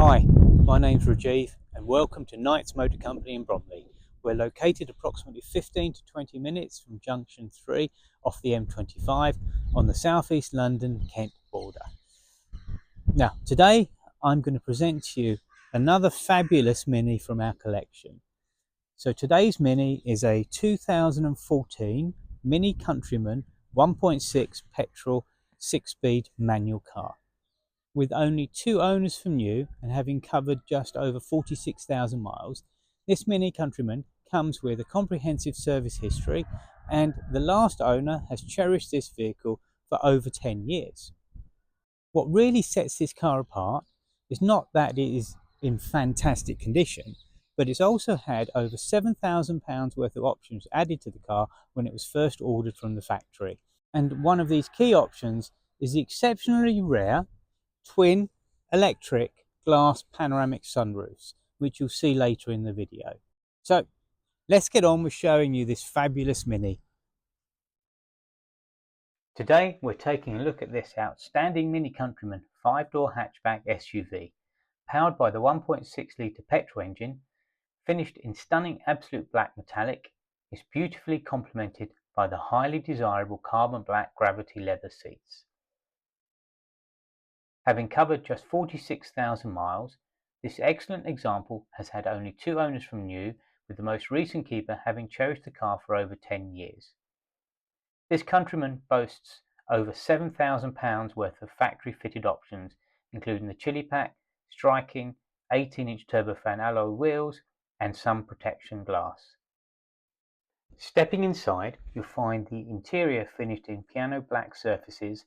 Hi, my name's Rajiv and welcome to Knight's Motor Company in Bromley. We're located approximately 15 to 20 minutes from Junction 3 off the M25 on the southeast London-Kent border. Now, today I'm going to present to you another fabulous Mini from our collection. So today's Mini is a 2014 MINI Countryman 1.6 petrol 6-speed manual car. With only 2 owners from new and having covered just over 46,000 miles, this MINI Countryman comes with a comprehensive service history, and the last owner has cherished this vehicle for over 10 years. What really sets this car apart is not that it is in fantastic condition, but it's also had over £7,000 worth of options added to the car when it was first ordered from the factory. And one of these key options is the exceptionally rare twin electric glass panoramic sunroofs, which you'll see later in the video. So let's get on with showing you this fabulous Mini. Today we're taking a look at this outstanding MINI Countryman 5-door hatchback SUV, powered by the 1.6 litre petrol engine, finished in stunning absolute black metallic. Is beautifully complemented by the highly desirable carbon black gravity leather seats. Having covered just 46,000 miles, this excellent example has had only 2 owners from new, with the most recent keeper having cherished the car for over 10 years. This Countryman boasts over £7,000 worth of factory-fitted options, including the chili pack, striking, 18-inch turbofan alloy wheels, and sun protection glass. Stepping inside, you'll find the interior finished in piano black surfaces,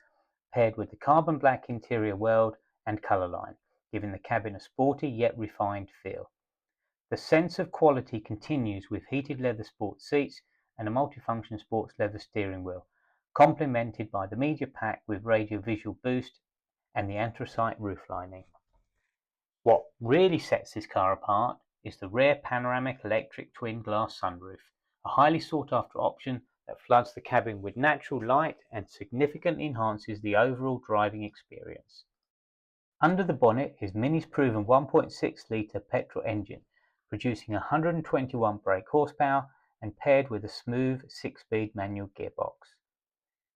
paired with the carbon black interior weld and colour line, giving the cabin a sporty yet refined feel. The sense of quality continues with heated leather sports seats and a multifunction sports leather steering wheel, complemented by the media pack with radio visual boost and the anthracite roof lining. What really sets this car apart is the rare panoramic electric twin glass sunroof, a highly sought after option that floods the cabin with natural light and significantly enhances the overall driving experience. Under the bonnet is Mini's proven 1.6 litre petrol engine, producing 121 brake horsepower and paired with a smooth 6-speed manual gearbox.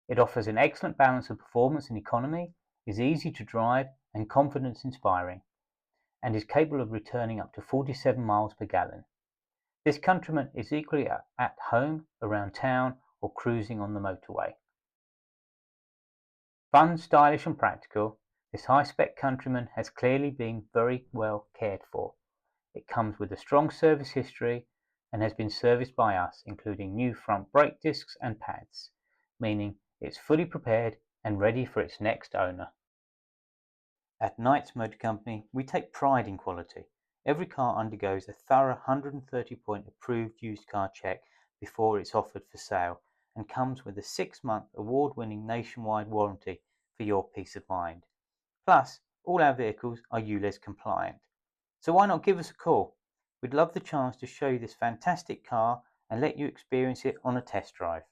It offers an excellent balance of performance and economy, is easy to drive and confidence inspiring, and is capable of returning up to 47 miles per gallon. This Countryman is equally at home, around town, or cruising on the motorway. Fun, stylish and practical, this high-spec Countryman has clearly been very well cared for. It comes with a strong service history and has been serviced by us, including new front brake discs and pads, meaning it's fully prepared and ready for its next owner. At Knight's Motor Company, we take pride in quality. Every car undergoes a thorough 130-point approved used car check before it's offered for sale, and comes with a 6-month award-winning nationwide warranty for your peace of mind. Plus, all our vehicles are ULEZ compliant. So why not give us a call? We'd love the chance to show you this fantastic car and let you experience it on a test drive.